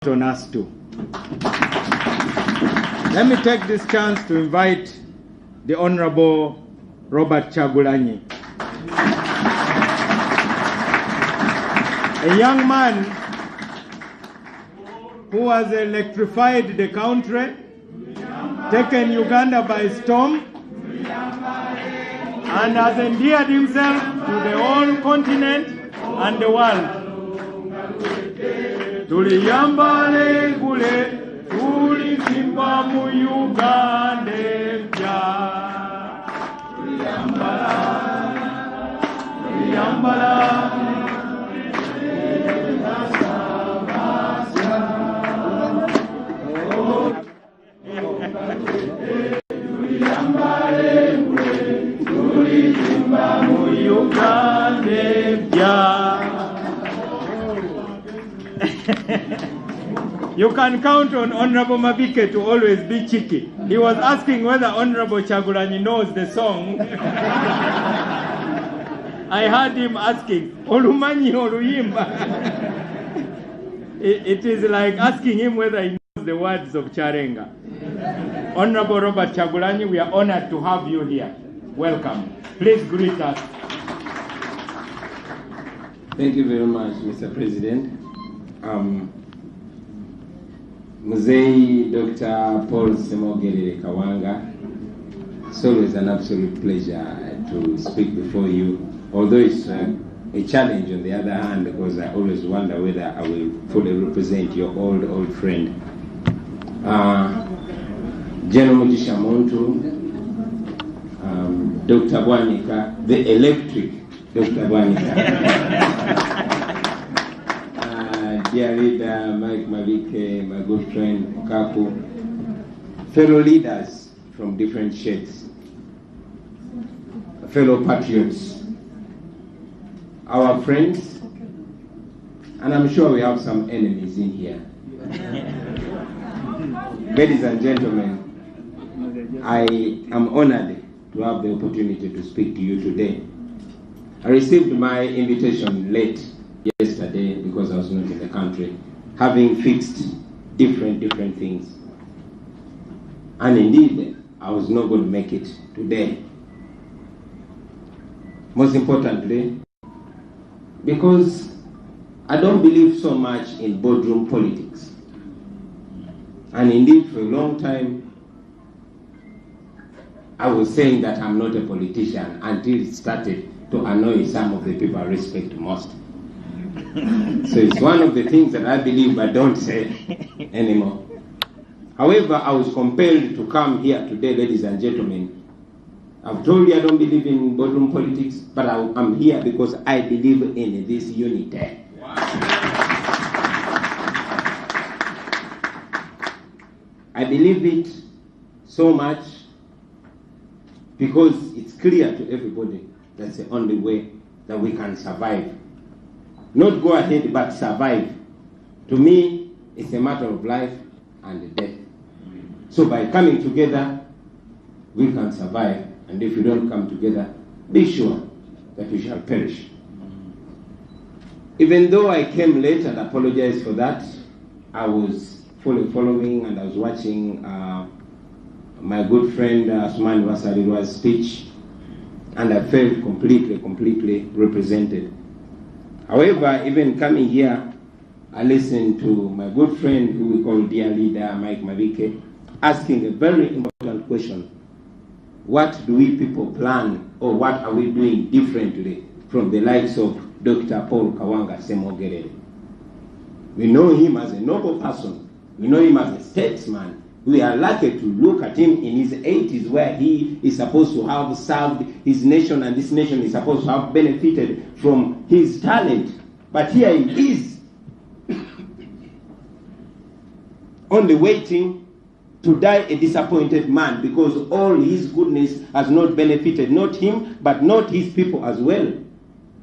on us too. Let me take this chance to invite the Honorable Robert Kyagulanyi, a young man who has electrified the country, taken Uganda by storm, and has endeared himself to the whole continent and the world. Tuliyambale kule, tulikimba mu Uganda mpya. Tuliyambala. You can count on Honorable Mabike to always be cheeky. He was asking whether Honorable Kyagulanyi knows the song. I heard him asking, Olumanyi Oluyimba. It is like asking him whether he knows the words of Charenga. Honorable Robert Kyagulanyi, we are honored to have you here. Welcome. Please greet us. Thank you very much, Mr. President. Mzee Dr. Paul Semogerere Kawanga, it's always an absolute pleasure to speak before you, although it's a challenge on the other hand, because I always wonder whether I will fully represent your old friend. General Mugisha Muntu, Dr. Bwanika, the electric Dr. Bwanika. Dear leader Mike Mabike, my good friend Kaku, fellow leaders from different shades, fellow patriots, our friends, and I'm sure we have some enemies in here. Ladies and gentlemen, I am honored to have the opportunity to speak to you today. I received my invitation late yesterday because I was not in the country, having fixed different things. And indeed, I was not going to make it today. Most importantly, because I don't believe so much in boardroom politics. And indeed, for a long time, I was saying that I'm not a politician until it started to annoy some of the people I respect most. So it's one of the things that I believe I don't say anymore. However, I was compelled to come here today, ladies and gentlemen. I've told you I don't believe in boardroom politics, but I'm here because I believe in this unity. Wow. I believe it so much because it's clear to everybody that's the only way that we can survive. Not go ahead, but survive. To me, it's a matter of life and death. So by coming together, we can survive. And if you don't come together, be sure that you shall perish. Even though I came late, and apologize for that, I was fully following and I was watching my good friend Asmani Wasariwa's speech, and I felt completely represented. However, even coming here, I listened to my good friend, who we call dear leader, Mike Mabike, asking a very important question. What do we people plan, or what are we doing differently from the likes of Dr. Paul Kawanga Semogerere? We know him as a noble person. We know him as a statesman. We are lucky to look at him in his 80s, where he is supposed to have served his nation, and this nation is supposed to have benefited from his talent. But here he is, only waiting to die a disappointed man, because all his goodness has not benefited, not him, but not his people as well.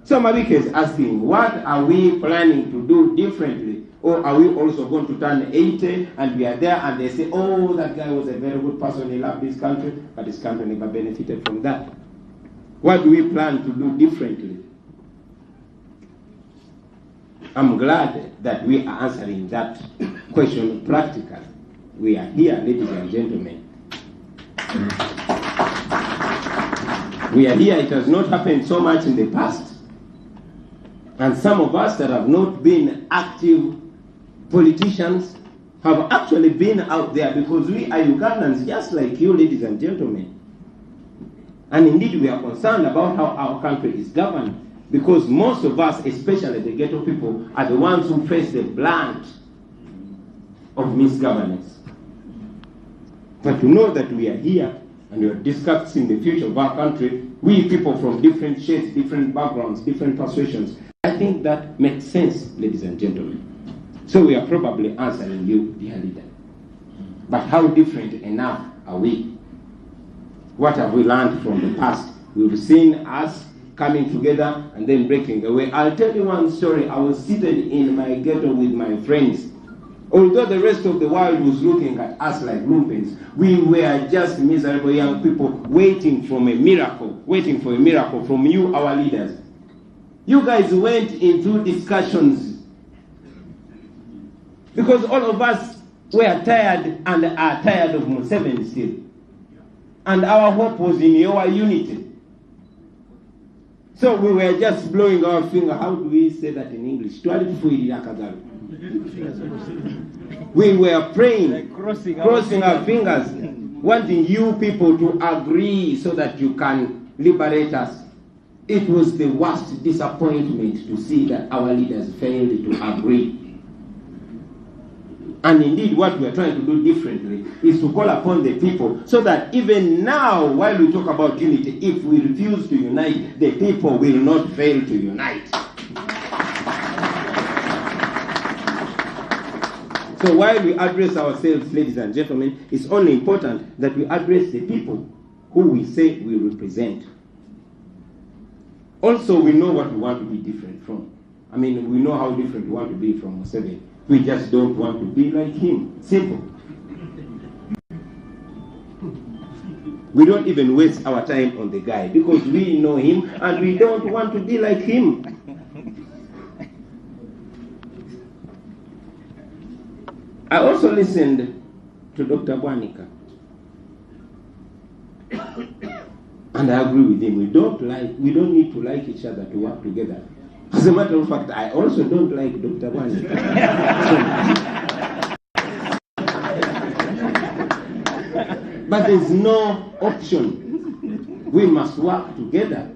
So Mabike is asking, what are we planning to do differently? Or are we also going to turn 80 and we are there and they say, oh, that guy was a very good person, he loved his country, but his country never benefited from that. What do we plan to do differently? I'm glad that we are answering that question practically. We are here, ladies and gentlemen. We are here. It has not happened so much in the past. And some of us that have not been active politicians have actually been out there, because we are Ugandans just like you, ladies and gentlemen. And indeed, we are concerned about how our country is governed, because most of us, especially the ghetto people, are the ones who face the brunt of misgovernance. But to know that we are here and we are discussing the future of our country, we people from different shades, different backgrounds, different persuasions, I think that makes sense, ladies and gentlemen. So we are probably answering you, dear leader. But how different enough are we? What have we learned from the past? We've seen us coming together and then breaking away. I'll tell you one story. I was seated in my ghetto with my friends. Although the rest of the world was looking at us like lumpens, we were just miserable young people waiting for a miracle from you, our leaders. You guys went into discussions because all of us were tired and are tired of Museveni still. And our hope was in your unity. So we were just blowing our finger. How do we say that in English? We were praying, like crossing our fingers, wanting you people to agree so that you can liberate us. It was the worst disappointment to see that our leaders failed to agree. And indeed, what we are trying to do differently is to call upon the people so that even now, while we talk about unity, if we refuse to unite, the people will not fail to unite. So while we address ourselves, ladies and gentlemen, it's only important that we address the people who we say we represent. Also, we know what we want to be different from. I mean, we know how different we want to be from Museveni. We just don't want to be like him. Simple. We don't even waste our time on the guy because we know him and we don't want to be like him. I also listened to Dr. Bwanika. And I agree with him. We don't need to like each other to work together. As a matter of fact, I also don't like Dr. Bwanika. But there's no option. We must work together.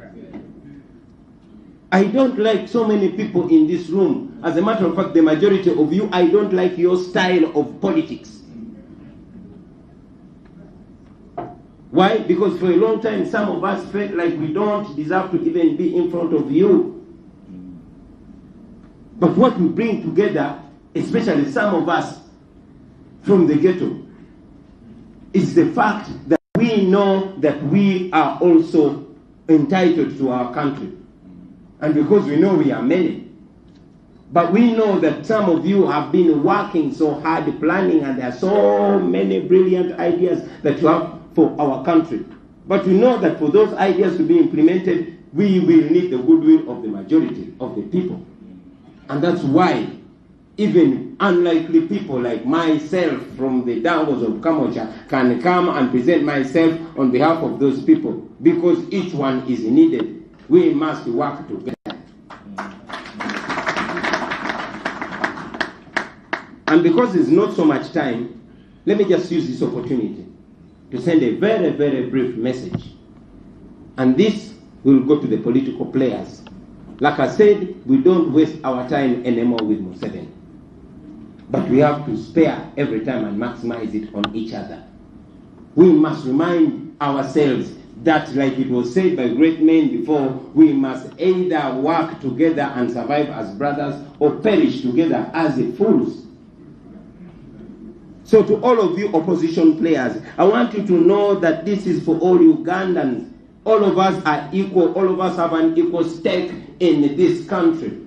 I don't like so many people in this room. As a matter of fact, the majority of you, I don't like your style of politics. Why? Because for a long time, some of us felt like we don't deserve to even be in front of you. But what we bring together, especially some of us from the ghetto, is the fact that we know that we are also entitled to our country. And because we know we are many. But we know that some of you have been working so hard, planning, and there are so many brilliant ideas that you have for our country. But we know that for those ideas to be implemented, we will need the goodwill of the majority of the people. And that's why even unlikely people like myself from the Dangos of Kamocha can come and present myself on behalf of those people, because each one is needed. We must work together. And because there's not so much time, let me just use this opportunity to send a very, very brief message. And this will go to the political players. Like I said, we don't waste our time anymore with Museveni. But we have to spare every time and maximize it on each other. We must remind ourselves that, like it was said by great men before, we must either work together and survive as brothers or perish together as fools. So to all of you opposition players, I want you to know that this is for all Ugandans. All of us are equal. All of us have an equal stake in this country.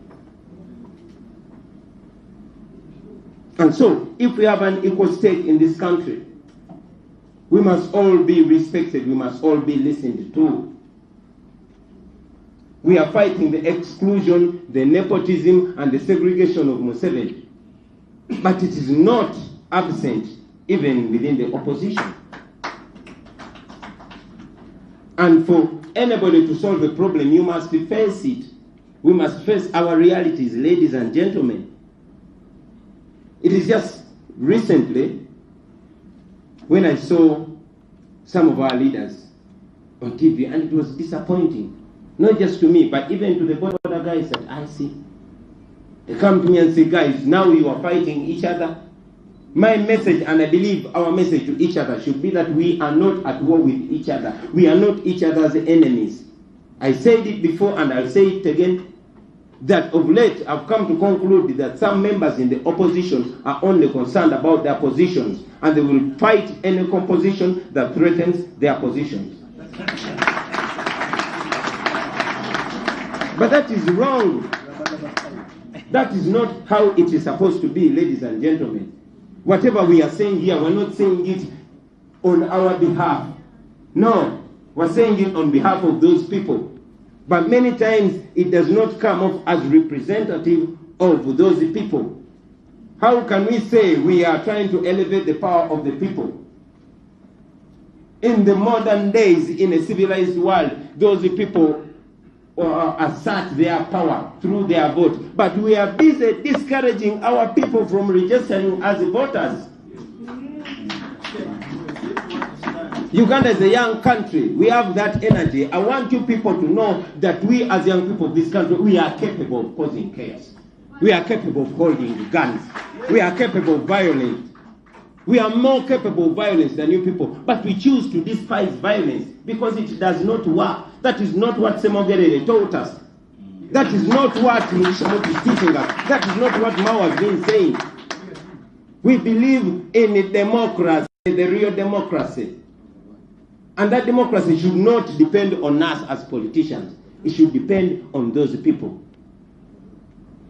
And so, if we have an equal stake in this country, we must all be respected. We must all be listened to. We are fighting the exclusion, the nepotism, and the segregation of Museveni. but it is not absent even within the opposition. And for anybody to solve a problem, you must face it. We must face our realities, ladies and gentlemen. It is just recently when I saw some of our leaders on TV, and it was disappointing. Not just to me, but even to the border guys that I see. They come to me and say, guys, now you are fighting each other. My message, and I believe our message to each other, should be that we are not at war with each other. We are not each other's enemies. I said it before and I'll say it again, that of late I've come to conclude that some members in the opposition are only concerned about their positions, and they will fight any composition that threatens their positions. But that is wrong. That is not how it is supposed to be, ladies and gentlemen. Whatever we are saying here, we're not saying it on our behalf. No, we're saying it on behalf of those people. But many times it does not come off as representative of those people. How can we say we are trying to elevate the power of the people? In the modern days, in a civilized world, those people assert their power through their vote. But we are busy discouraging our people from registering as voters. Uganda is a young country. We have that energy. I want you people to know that we as young people of this country, we are capable of causing chaos. We are capable of holding guns. We are capable of violence. We are more capable of violence than you people. But we choose to despise violence because it does not work. That is not what Semogerere taught us. That is not what Mushimut is teaching us. That is not what Mao has been saying. We believe in a democracy, the real democracy. And that democracy should not depend on us as politicians. It should depend on those people.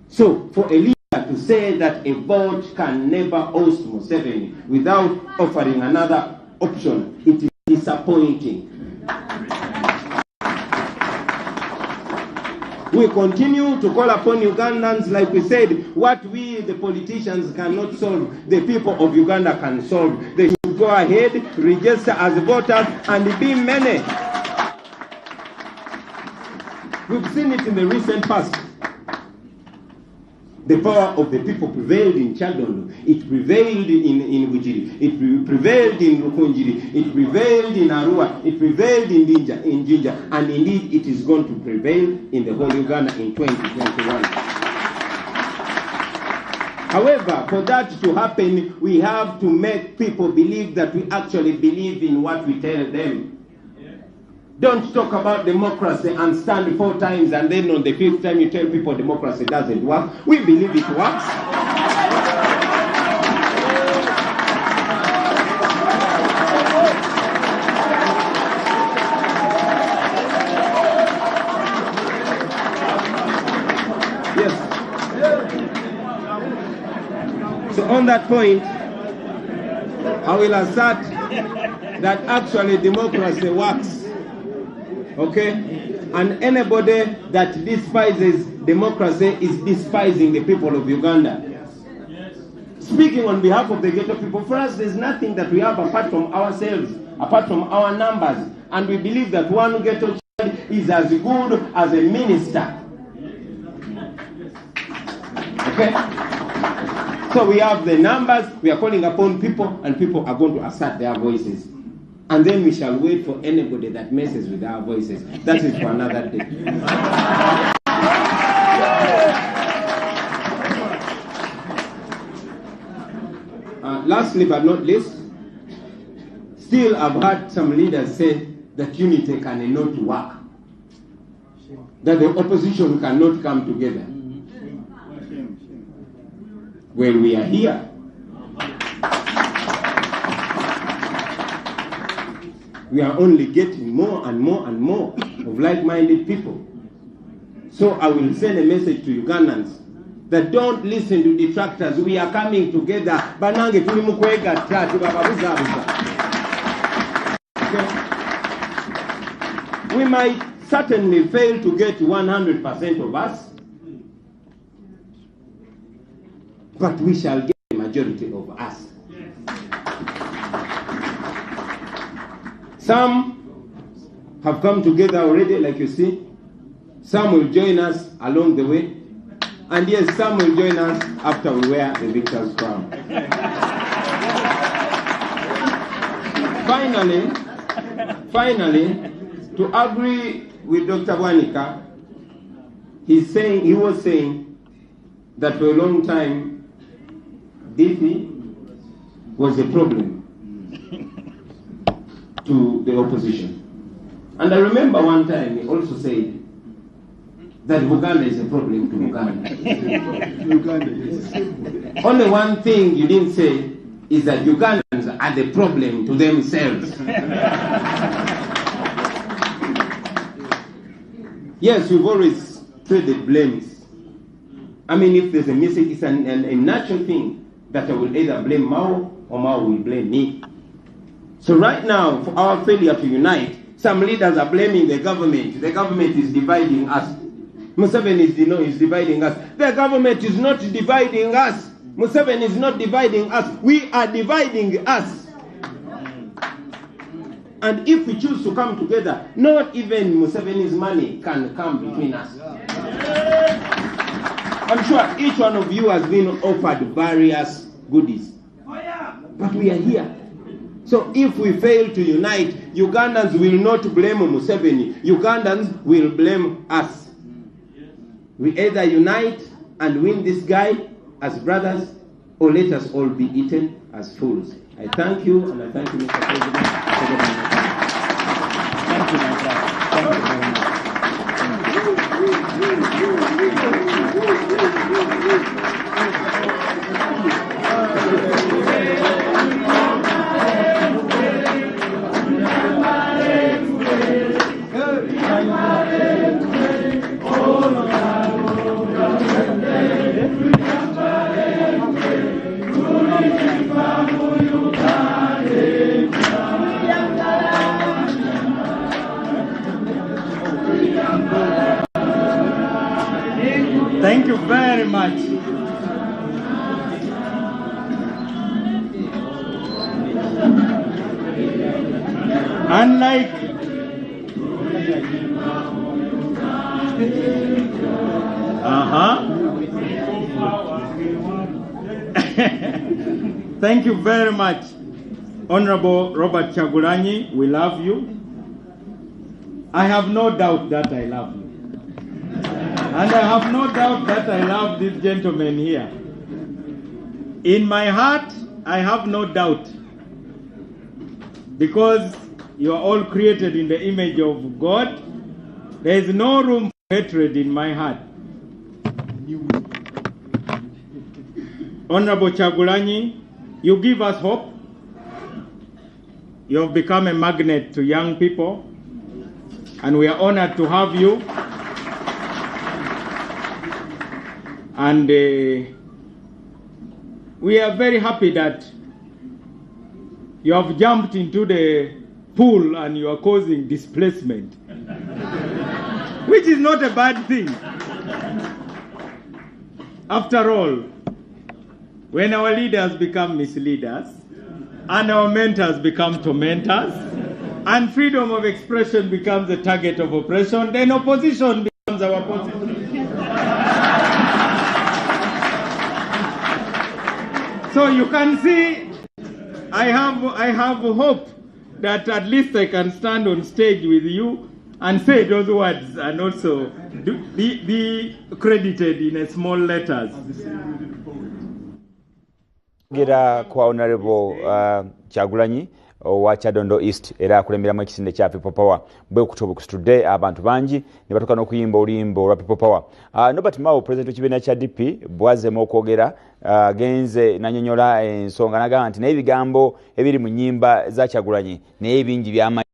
So, for a leader to say that a vote can never oust Museveni without offering another option, it is disappointing. We continue to call upon Ugandans, like we said, what we, the politicians, cannot solve, the people of Uganda can solve. They should go ahead, register as voters, and be many. We've seen it in the recent past. The power of the people prevailed in Chadondo. It prevailed in Bujiri. It prevailed in Rukunjiri. It prevailed in Arua. It prevailed in Jinja. And indeed, it is going to prevail in the whole Uganda in 2021. However, for that to happen, we have to make people believe that we actually believe in what we tell them. Don't talk about democracy and stand 4 times and then on the 5th time you tell people democracy doesn't work. We believe it works. Yes. So on that point, I will assert that actually democracy works. Okay? And anybody that despises democracy is despising the people of Uganda. Yes. Speaking on behalf of the ghetto people, for us there's nothing that we have apart from ourselves, apart from our numbers. And we believe that one ghetto child is as good as a minister. Okay? So we have the numbers, we are calling upon people, and people are going to assert their voices. And then we shall wait for anybody that messes with our voices. That is for another day. Lastly but not least, still I've heard some leaders say that unity cannot work. That the opposition cannot come together. Well, we are here. We are only getting more and more and more of like-minded people. So I will send a message to Ugandans that don't listen to detractors. We are coming together. Okay? We might certainly fail to get 100% of us, but we shall get the majority of us. Some have come together already, like you see. Some will join us along the way. And yes, some will join us after we wear the victor's crown. Finally, to agree with Dr. Bwanika, he was saying that for a long time, DP was a problem to the opposition. And I remember one time he also said that Uganda is a problem to Uganda. Only one thing you didn't say is that Ugandans are the problem to themselves. Yes, we've always traded blames. I mean, if there's a mistake, it's a natural thing that I will either blame Mao or Mao will blame me. So right now, for our failure to unite, some leaders are blaming the government. The government is dividing us. Museveni is dividing us. The government is not dividing us. Museveni is not dividing us. We are dividing us. And if we choose to come together, not even Museveni's money can come between us. I'm sure each one of you has been offered various goodies. But we are here. So if we fail to unite, Ugandans will not blame Museveni. Ugandans will blame us. We either unite and win this guy as brothers, or let us all be eaten as fools. I thank you, and I thank you, Mr. President. Thank you, my brother. Thank you very much. Thank you very much. Unlike thank you very much, Honorable Robert Kyagulanyi. We love you. I have no doubt that I love you. And I have no doubt that I love this gentleman here. In my heart, I have no doubt. Because you are all created in the image of God, there is no room for hatred in my heart. Honorable Kyagulanyi, you give us hope. You have become a magnet to young people, and we are honored to have you. And we are very happy that you have jumped into the pool and you are causing displacement, which is not a bad thing. After all, when our leaders become misleaders and our mentors become tormentors and freedom of expression becomes a target of oppression, then opposition becomes our position. So you can see, I have hope that at least I can stand on stage with you and say those words and also be credited in a small letters. Gira kwa Honorable Kyagulanyi wa Kyadondo East era akulemberamu ekisinde kya People Power bwe kutubukustudde abantu bangi ne batuka n'okuyimba olimbo lwa People Power. Norbert Mao president w'ekibiina kya DP bwazemu okwogera genze nanyonyola ensonga nagamba nti n'ebigambo ebiri mu nnyimba za Kyagulanyi naye bingi byama